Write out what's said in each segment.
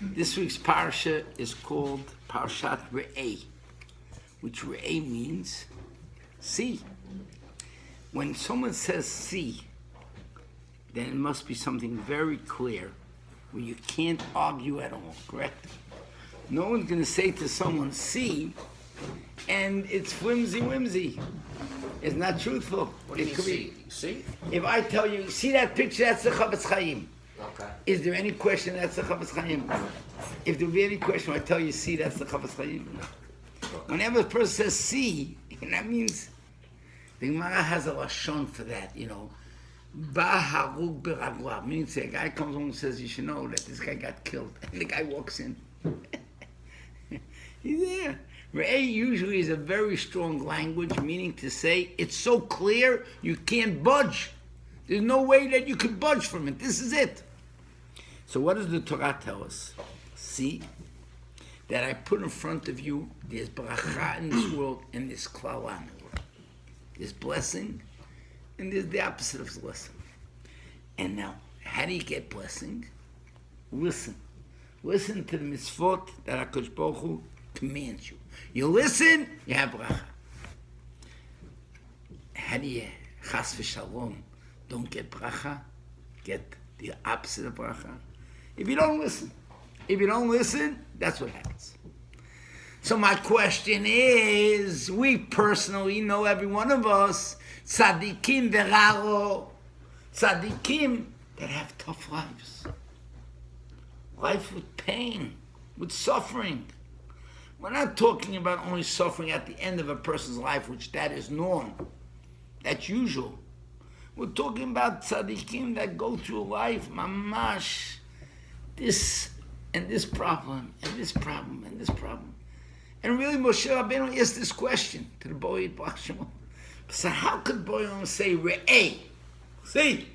This week's Parashat is called Parashat Rabbi, which Rabbi means see. When someone says see, then it must be something very clear where you can't argue at all, correct? No one's going to say to someone see, and it's whimsy. It's not truthful. What do you see? See? If I tell you, see that picture, that's the Chavetz Chaim. Okay. Is there any question that's the Chavetz Chaim? If there be any question, I tell you, see, that's the Chavetz Chaim. No. Whenever a person says see, that means the Gemara has a lashon for that, Ba harug b'raglav, means a guy comes home and says, you should know that this guy got killed. And the guy walks in. He's there. Re'eh usually is a very strong language, meaning to say, it's so clear, you can't budge. There's no way that you could budge from it. This is it. So what does the Torah tell us? See, that I put in front of you, there's bracha in this world and there's klala in the world. There's blessing and there's the opposite of blessing. And now, how do you get blessing? Listen. Listen to the mitzvot that HaKadosh Baruch Hu commands you. You listen, you have bracha. How do you, chas v'shalom, don't get bracha? Get the opposite of bracha? If you don't listen, that's what happens. So my question is, we personally know, every one of us, tzadikim veraro, tzadikim that have tough lives. Life with pain, with suffering. We're not talking about only suffering at the end of a person's life, which that is norm. That's usual. We're talking about tzaddikim that go through life, mamash, this and this problem, and this problem, and this problem. And really, Moshe Rabbeinu asked this question to the boy at Basham. So how could Boyom say, Re'eh? See,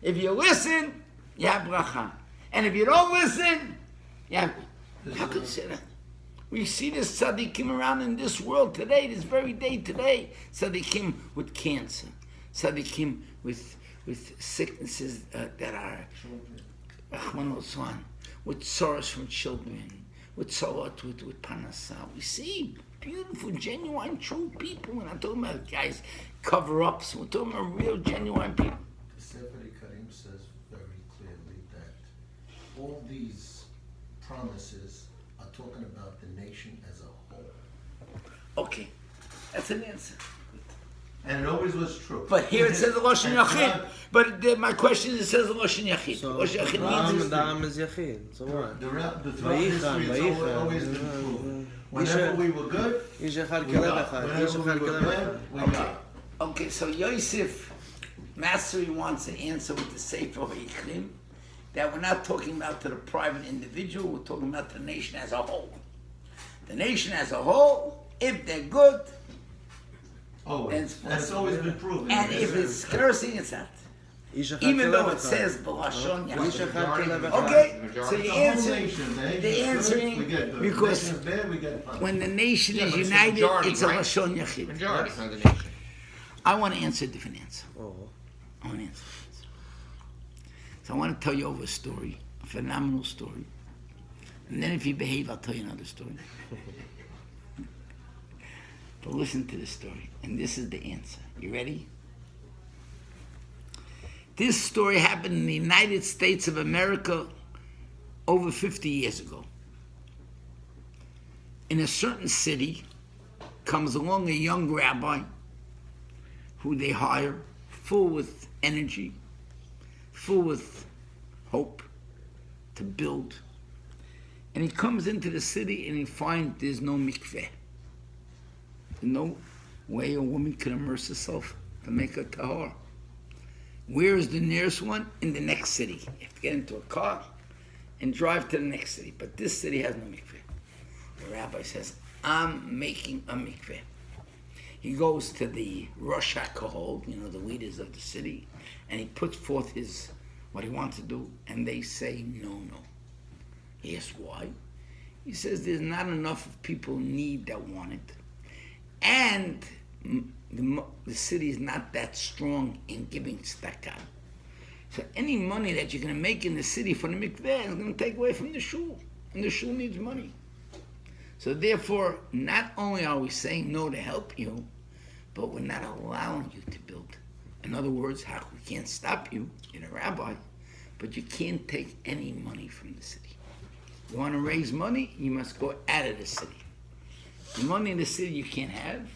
if you listen, you have bracha. And if you don't listen, you have... How could you say that? We see this tzaddikim around in this world today, this very day today. Tzaddikim with cancer. Tzaddikim with sicknesses that are with sorrows from children, with sorot, with panasa. We see beautiful, genuine, true people. We're not talking about guys cover-ups. We're talking about real, genuine people. The Sefer Karim says very clearly that all these promises are talking about the nation as a whole. Okay, that's an answer. And it always was true. But here it says the Lashon Yachid. But my question is, it says the Lashon Yachid. So, Lashon Yachid means... the Am is Yachid. So what? The throughout history, it's always been true. Whenever we were good, we got. Whenever we were bad, we got. Okay, so Yosef Mastery wants to answer with the Sefer Yichrim that we're not talking about to the private individual, we're talking about the nation as a whole. The nation as a whole, if they're good, always. That's always been proven. And if it's cursing, it's not. Even though it says B'lashon Yachid. Okay, so the answering, because when the nation is united, it's a Lashon Yachid. Majority of the nation. I want to answer a different answer. Oh. I want to answer. So I want to tell you over a story, a phenomenal story. And then if you behave, I'll tell you another story. But listen to this story, and this is the answer. You ready? This story happened in the United States of America over 50 years ago. In a certain city comes along a young rabbi who they hire, full with energy, full with hope to build. And he comes into the city and he finds there's no mikveh. There's no way a woman can immerse herself to make a tahor. Where is the nearest one? In the next city. You have to get into a car and drive to the next city. But this city has no mikveh. The rabbi says, I'm making a mikveh. He goes to the Rosh HaKohol, the leaders of the city, and he puts forth what he wants to do, and they say no. He asks why. He says there's not enough of people in need that want it. And the city is not that strong in giving tzedakah. So any money that you're going to make in the city for the mikveh is going to take away from the shul. And the shul needs money. So therefore, not only are we saying no to help you, but we're not allowing you to build. In other words, we can't stop you, you're a rabbi, but you can't take any money from the city. You want to raise money, you must go out of the city. The money in the city you can't have.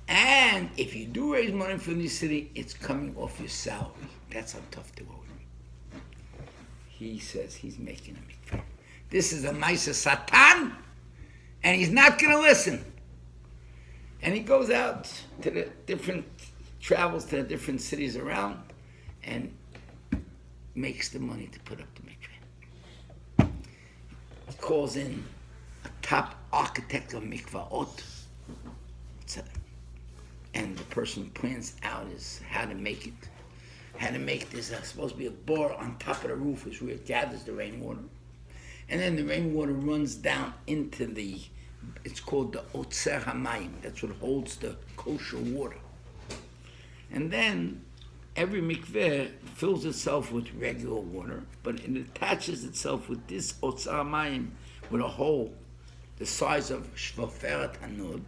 And if you do raise money from the city, it's coming off your salary. That's how tough to go. He says he's making a mikveh. This is a Maisa Satan, and he's not going to listen. And he goes out to the travels to the different cities around, and makes the money to put up the mikveh. He calls in a top architect of mikvaot, and the person plans out is how to make it. How to make this supposed to be a bore on top of the roof is where it gathers the rainwater. And then the rainwater runs down into it's called the Otzer HaMayim. That's what holds the kosher water. And then every mikveh fills itself with regular water, but it attaches itself with this Otzer HaMayim with a hole the size of Shvoferet Hanud,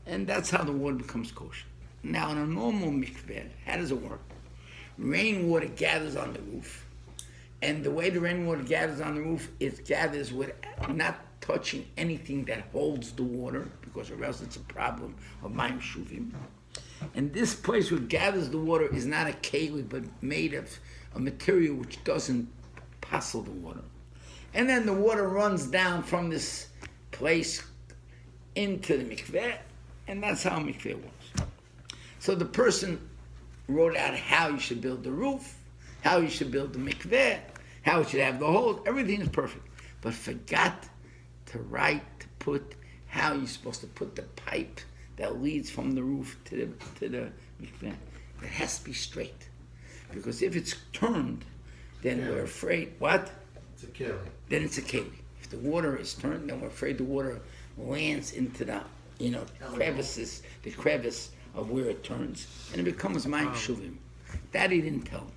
and that's how the water becomes kosher. Now, in a normal mikveh, how does it work? Rainwater gathers on the roof, and the way the rainwater gathers on the roof, it gathers with not touching anything that holds the water, because or else it's a problem of mayim shuvim. And this place where it gathers the water is not a keli, but made of a material which doesn't passel the water. And then the water runs down from this place into the mikveh, and that's how mikveh works. So the person wrote out how you should build the roof, how you should build the mikveh, how it should have the holes. Everything is perfect, but forgot to write, to put how you're supposed to put the pipe that leads from the roof to the mikveh. It has to be straight, because if it's turned, then we're afraid. What? It's a keli. Then it's a keli. If the water is turned, then we're afraid the water lands into the crevices, the crevice of where it turns, and it becomes mayim shuvim. That he didn't tell him.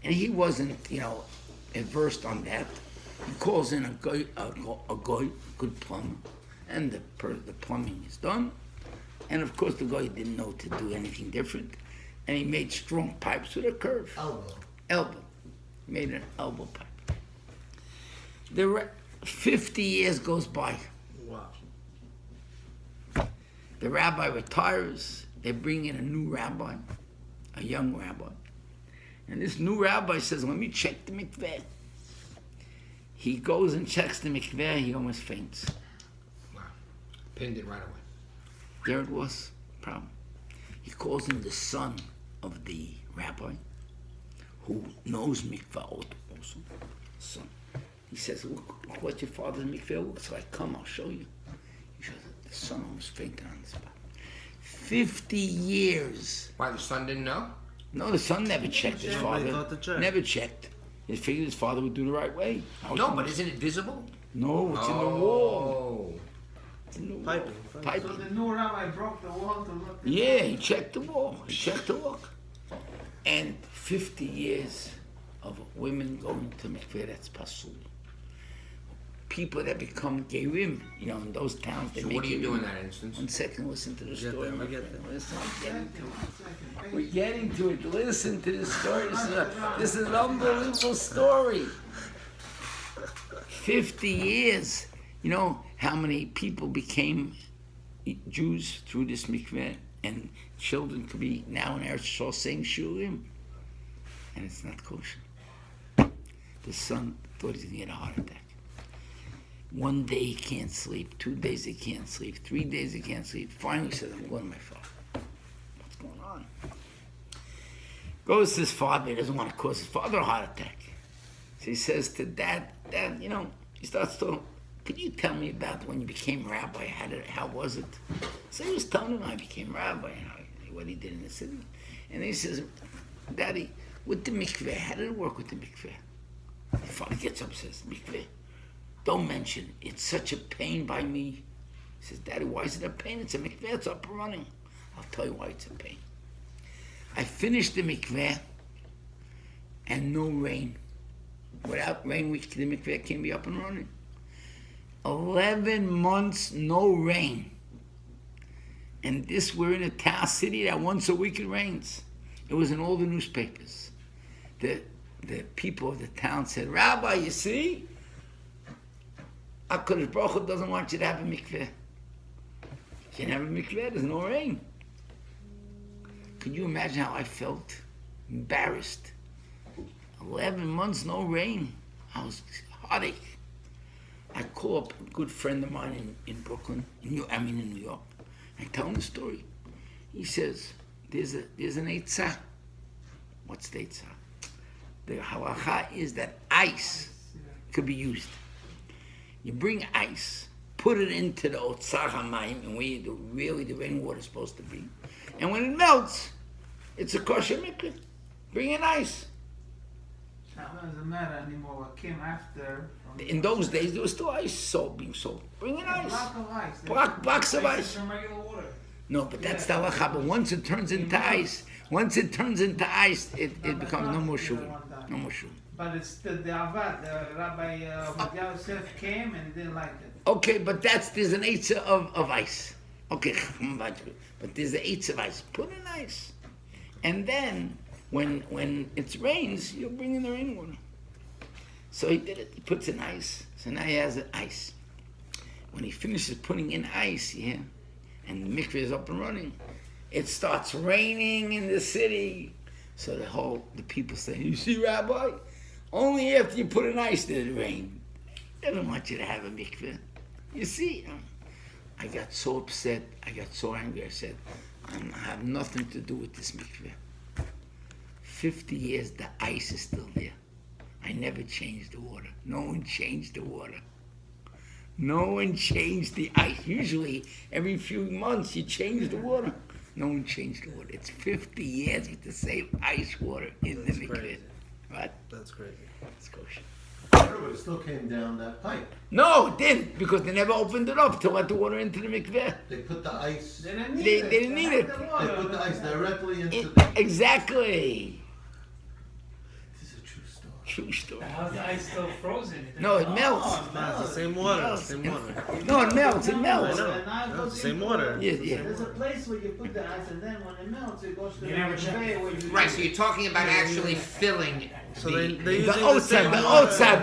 And he wasn't, versed on that. He calls in a goy, good plumber, and the plumbing is done. And of course, the guy didn't know to do anything different, and he made strong pipes with a curve. Elbow. He made an elbow pipe. 50 years goes by. Wow. The rabbi retires. They bring in a new rabbi, a young rabbi. And this new rabbi says, let me check the mikveh. He goes and checks the mikveh. He almost faints. Wow. Pinned it right away. There it was. Problem. He calls in the son of the rabbi, who knows mikvaot also. Son. He says, look what your father's mikveh looks like. Come, I'll show you. He shows it. The son almost fainted on the spot. 50 years. Why, the son didn't know? No, the son never checked his father. thought to check. Never checked. He figured his father would do the right way. No, but isn't it visible? No, it's in the wall. It's in the wall. Piping. So the new rabbi broke the wall to look. Yeah, he checked the wall. He checked the look. And 50 years of women going to mikveh, that's pasul. People that become gerim, in those towns, they So make what do you do in gerim. that instance? 1 second, listen to the Get story. there, I get there. Listen, I'm getting to it. We're getting to it. Listen to this story. This is an unbelievable story. 50 years. You know how many people became Jews through this mikveh, and children could be now in Eretz Yisrael saying shurim, and it's not kosher. The son thought he was going to get a heart attack. 1 day he can't sleep, 2 days he can't sleep, 3 days he can't sleep. Finally he says, I'm going to my father. What's going on? Goes to his father. He doesn't want to cause his father a heart attack. So he says to Dad, he starts talking, could you tell me about when you became rabbi? How was it? So he was telling him how he became rabbi and what he did in the city. And he says, Daddy, with the mikveh, how did it work with the mikveh? The father gets up and says, mikveh, don't mention it. It's such a pain by me. He says, Daddy, why is it a pain? It's a mikveh, it's up and running. I'll tell you why it's a pain. I finished the mikveh, and no rain. Without rain, the mikveh can't be up and running. 11 months, no rain. And we're in a town city that once a week it rains. It was in all the newspapers. The people of the town said, Rabbi, you see, HaKadosh Baruch Hu doesn't want you to have a mikveh. You can't have a mikveh, there's no rain. Could you imagine how I felt? Embarrassed. 11 months, no rain. I was heartache. I call up a good friend of mine in Brooklyn, in New York. I tell him the story. He says, there's an eitzah. What's the eitzah? The halacha is that ice could be used. You bring ice, put it into the otzar hamayim, and where the rainwater is supposed to be. And when it melts, it's a kosher mikveh. Bring in ice. That doesn't matter anymore. What came after? In those days, there was still ice being sold. Bring in ice. Block of ice. Blocks of ice. From regular water. No, but that's the halacha. But once it turns into ice, it becomes no more sugar. No more sugar. But it's the avad. The Rabbi Yosef came and didn't like it. Okay, but there's an eitzah of ice. Okay, but there's the eitzah of ice. Put in ice, and then when it rains, you'll bring in the rainwater. So he did it. He puts in ice. So now he has ice. When he finishes putting in ice, and the mikveh is up and running, it starts raining in the city. So the people say, you see, Rabbi, only after you put in ice did it rain. They don't want you to have a mikveh. You see, I got so upset. I got so angry. I said, I have nothing to do with this mikveh. 50 years, the ice is still there. I never changed the water. No one changed the water. No one changed the ice. Usually, every few months, you change the water. No one changed the water. It's 50 years with the same ice water in the mikveh. What? That's crazy. It's kosher. But it still came down that pipe. No, it didn't, because they never opened it up to let the water into the mikveh. They put the ice. They didn't need They it. didn't need it. They put the ice directly into the. Exactly. This is a true story. True story. How's the ice still frozen? No, it melts. It's the same water. Same water. No, it melts. It I melts. know. No, it's the same water. Yeah. There's a place where you put the ice, and then when it melts, it goes to You the never check. buffet where you Right, so you're talking about actually filling So the... they're using The outside, same the water. outside,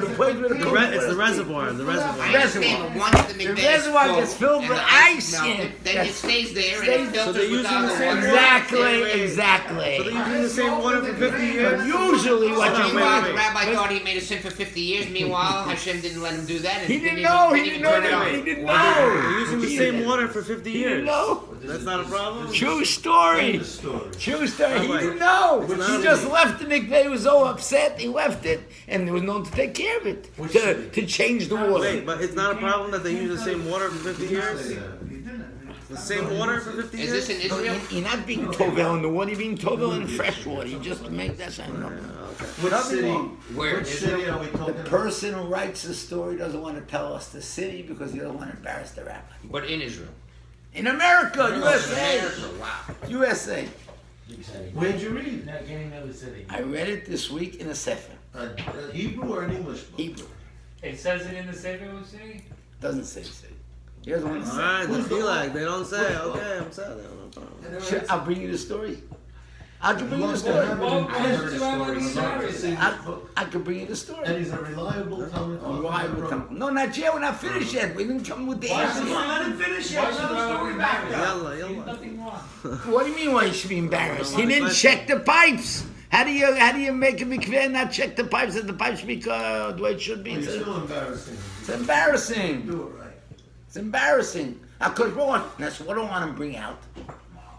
the place where the It's the reservoir. The reservoir. I understand once the mikveh is reservoir full gets filled and with the ice, melted, yeah. then Yes. it stays there and Stays- it so filters they're with using the other same water. Exactly, So exactly. they're using the same water for 50 years. Usually what So you meanwhile, do, the rabbi thought he made a sin for 50 years. Meanwhile, Hashem didn't let him do that. And he didn't even- know, didn't he even didn't know turn it that, on. he didn't They're know. using the He same didn't- water for 50 He years. didn't know. That's not a problem. True story. The story. True story. He Rabbi, didn't know. it's He not just really- left the mikveh. He was so upset. He left it, and there was no one to take care of it, Which to city? change the water. Wait, but it's not a problem that they use the same water for 50 years? Say that. You didn't. The same water for 50 Is years? this in No, Israel? you're not being tovel in the water. You're being tovel in fresh water. You just make that sound. No. Which Nothing city? wrong. Where? Which city are we The talking about? person who writes the story doesn't want to tell us the city because he doesn't want to embarrass the rabbi. But in Israel. In America, USA, America, wow. USA. Where'd you read? Not getting another city. I read it this week in a sefer, Hebrew or an English book? Hebrew. It says it in the Sefer city? Doesn't say city. He doesn't want to say. Alright, Who's just be the- like, they don't say, who's the- okay, I'm sad, no problem. Sure, I'll bring you the story. I can bring you the Well, story. Well, I heard it's the 2 hours story. Saturday. Say I, this book. I can bring you the And story. he's a reliable Talmud. Why would come? No, not yet. We're not finished yet. We didn't come with the answer yet. Let him finish it. Why Let should the I story be back. embarrassed? Yalla, There's yalla. nothing wrong. What do you mean? Why you should be embarrassed? He didn't check the pipes. How do you make a mikveh and not check the pipes and the pipes be the way it should be? You're It's, still embarrassing. it's embarrassing. Do it right. It's embarrassing. Because that's what I want to bring out.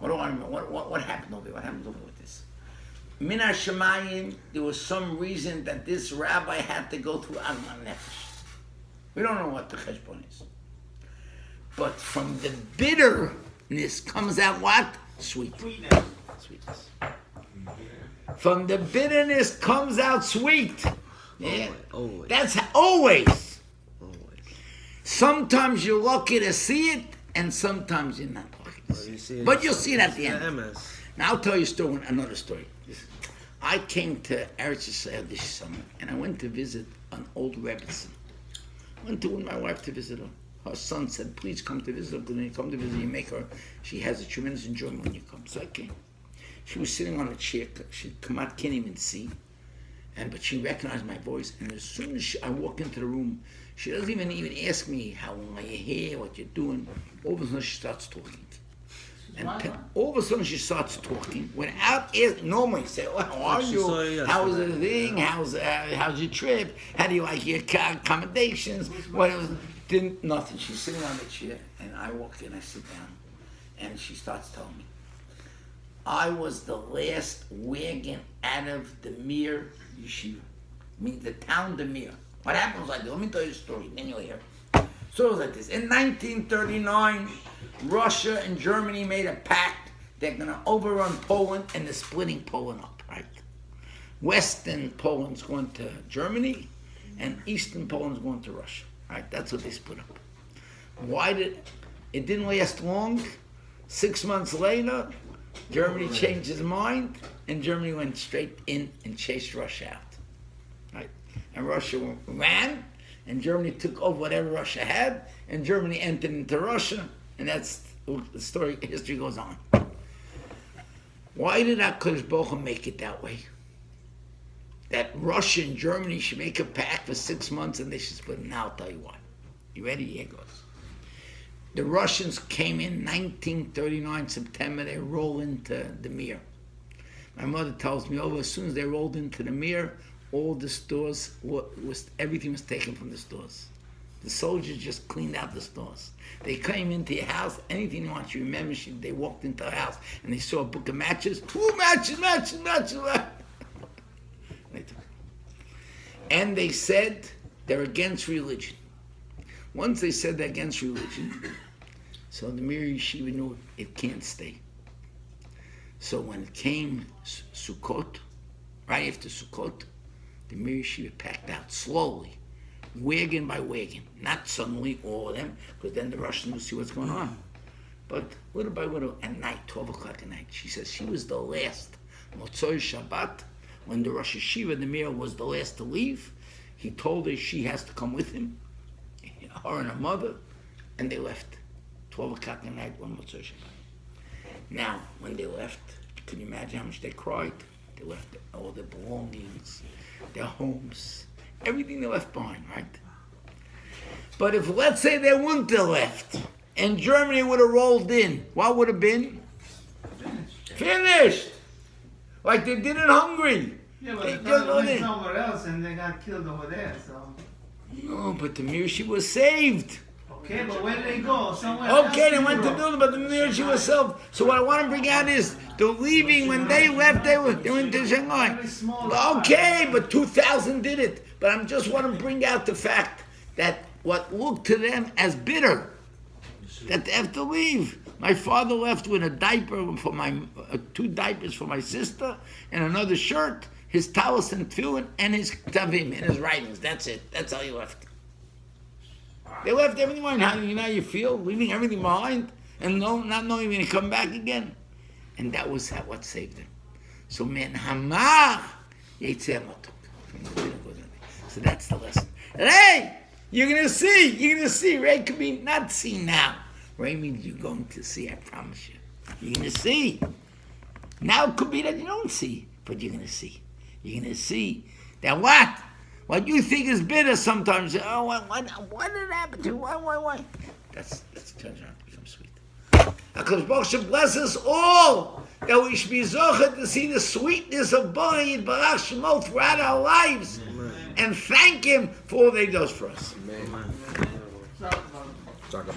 What happened over here? What happened over here with this? Min Hashemayim, there was some reason that this rabbi had to go through Agman Nefesh. We don't know what the cheshbon is. But from the bitterness comes out what? Sweetness. From the bitterness comes out sweet. Yeah. Always. That's always. Always. Sometimes you're lucky to see it, and sometimes you're not lucky to see You it. see it- But you'll see it at the Yeah, end. MS. Now I'll tell you a story, another story. I came to Eretz Yisrael this summer, and I went to visit an old Rebbetzin. Went to with my wife to visit her. Her son said, please come to visit her, because when you come to visit, you make her, she has a tremendous enjoyment when you come. So I came. She was sitting on a chair. She'd come out, can't even see. But she recognized my voice. And as soon as I walk into the room, she doesn't even ask me, how long are you here, what you're doing. All of a sudden, she starts talking. And all of a sudden, she starts talking without asking. Normally, say, well, how are you? How's the thing? How's your trip? How do you like your accommodations? What else? Didn't nothing. She's sitting on the chair, and I walk in. I sit down, and she starts telling me, I was the last wagon out of the Mir Yeshiva. I mean, the town the Mir. What happened was like this. Let me tell you a story, then you'll hear. So it was like this. In 1939, Russia and Germany made a pact. They're going to overrun Poland, and they're splitting Poland up, right? Western Poland's going to Germany, and Eastern Poland's going to Russia, right? That's what they split up. It didn't last long. 6 months later, Germany changed his mind, and Germany went straight in and chased Russia out, right? And Russia ran, and Germany took over whatever Russia had, and Germany entered into Russia, and that's the story. History goes on. Why did HaKadosh Baruch Hu make it that way? That Russia and Germany should make a pact for 6 months, and they should split. Now I'll tell you why. You ready? Here it goes. The Russians came in 1939, September, they roll into the Mir. My mother tells me, as soon as they rolled into the Mir, all the stores, everything was taken from the stores. The soldiers just cleaned out the stores. They came into your house, anything they want. You remember, they walked into a house, and they saw a book of matches. Ooh, matches. And they said they're against religion. Once they said they're against religion, so the Mir Yeshiva knew it can't stay. So when it came Sukkot, right after Sukkot, the Mir Yeshiva packed out slowly, wagon by wagon, not suddenly all of them, because then the Russians would see what's going on. But little by little, at night, 12 o'clock at night, she says she was the last. Motzoi Shabbat, when the Rosh Yeshiva, the Mir, was the last to leave, he told her she has to come with him, her and her mother, and they left. 12 o'clock at night, one Motzoi Shabbat. Now, when they left, can you imagine how much they cried? They left all their belongings, their homes, everything they left behind, right? But if, let's say, they wouldn't have left, and Germany would have rolled in, what would have been? Finished! Like they did in Hungary. Yeah, but they went somewhere else and they got killed over there, so... No, but the Mir Yeshiva was saved. Okay, but where did they go? Somewhere else? Okay, they went to build it, but the Mir Yeshiva was saved. So what I want to bring out is, the leaving, when they left, they went to Shanghai. Okay, but 2,000 did it. But I just want to bring out the fact that what looked to them as bitter, that they have to leave. My father left with a diaper for my, 2 diapers for my sister, and another shirt, his talis and tefillin, and his ktavim, and his writings. That's it. That's all he left. They left everything behind. How you feel? Leaving everything behind, and not knowing when to come back again. And that was what saved them. So, men hamach yetzeh matuk. So that's the lesson. Hey, you're gonna see. Ray could be not see now. Ray means you're going to see, I promise you. You're going to see. Now it could be that you don't see, but you're going to see. You're going to see that what you think is bitter sometimes, what did happen to you? Why? That's turns around to become sweet. HaKadosh Baruch Hu bless us all, that we should be zocheh to see the sweetness of Borei Yitbarach Shemo throughout our lives. Amen. And thank Him for all that He does for us. Amen. Talk about